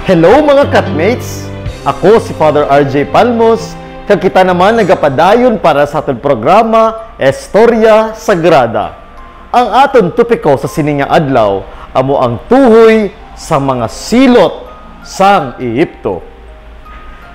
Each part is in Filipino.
Hello mga Katmates! Ako si Father RJ Palmos, kag kita naman nagapadayon para sa aton programa Historia Sagrada. Ang aton topiko sa sininga adlaw amo ang tuhoy sa mga silot sang Ehipto.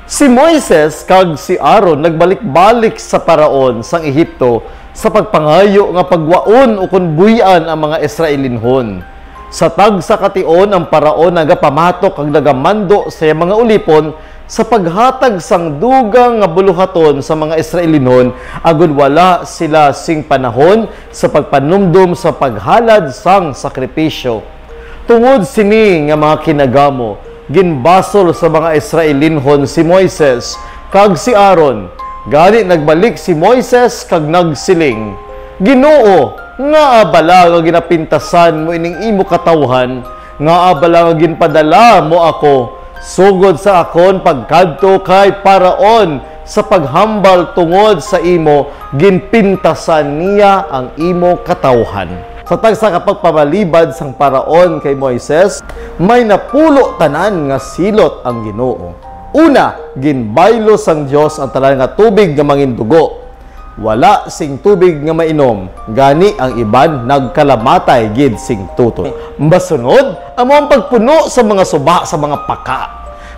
Si Moises kag si Aaron nagbalik-balik sa paraon sang Ehipto sa pagpangayo nga pagwaon o kun buy-an ang mga Israelinhon. Sa tag sa kation ang paraon nagapamatok kag nagamando sa mga ulipon sa paghatag sang dugang nga buluhaton sa mga Israelinhon agud wala sila sing panahon sa pagpanumdum sa paghalad sang sakripisyo. Tungod sini nga mga kinagamo, ginbasol sa mga Israelinhon si Moises kag si Aaron. Gani nagbalik si Moises kag nagsiling, Ginoo, nga abala nga ginapintasan mo ining imo katawhan, nga abala nga ginpadala mo ako, sugod sa akon pagkadto kay paraon sa paghambal tungod sa imo, ginpintasan niya ang imo katawhan. Sa tagsa kapagpamalibad sang paraon kay Moises, may napulo tanan nga silot ang Ginoo. Una, ginbaylo sang Dios ang tanan nga tubig nga mangindugo. Wala sing tubig nga mainom, gani ang iban nagkalamatay gid sing tutoy. Masunod, amo ang pagpuno sa mga suba sa mga paka.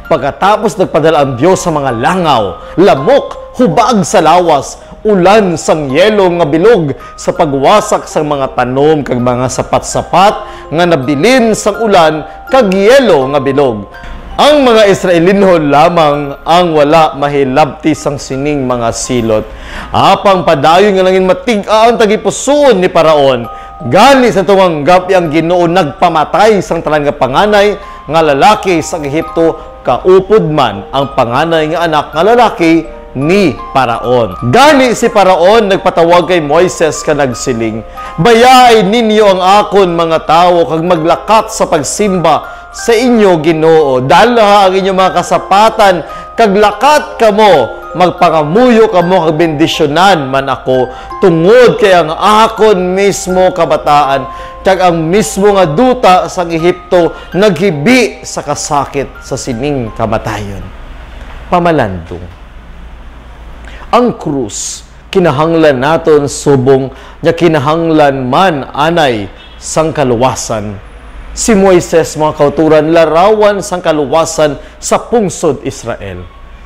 Pagkatapos nagpadala ang Dios sa mga langaw, lamok, hubag sa lawas, ulan sang yelo nga bilog sa pagwasak sang mga tanom kag mga sapat-sapat nga nabilin sang ulan kag yelo nga bilog. Ang mga Israelinhon lamang ang wala mahilabti sang sining mga silot. Apang padayon nga langin matig-a ang tagipusoon ni Paraon. Gani sa tumanggap ang Ginoo nagpamatay sang tanan nga panganay nga lalaki sa Ehipto, kaupod man ang panganay nga anak nga lalaki ni Paraon. Gani si Paraon nagpatawag kay Moises ka nagsiling, Bayay ninyo ang akon mga tawo kag maglakat sa pagsimba sa inyo Ginoo, dala ang inyong mga kasapatan, kag lakat kamo, magpangamuyo kamo kag bendisyonan man ako, tungod kay ang akon mismo kabataan, kag ang mismo nga duta sang Ehipto naghibi sa kasakit sa sining kamatayon. Pamalandong. Ang krus, kinahanglan naton subong nya kinahanglan man anay sang kaluwasan. Si Moises, mga kauturan, larawan sang kaluwasan sa pungsod Israel.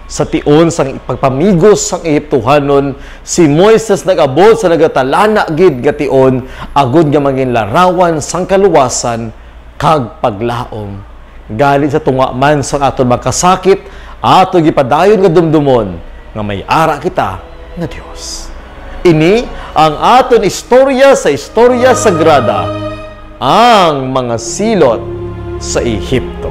Sa tion sang pagpamigos sang Ehiptohanon, si Moises nag-abot sa nagatalana gid nga tion, agud nga maging larawan sang kaluwasan kag paglaom. Galit sa tunga man sang aton makasakit, ato gipadayon nga dumdumon nga may ara kita nga Dios. Ini ang aton istorya sa Historia Sagrada, ang mga silot sa Ehipto.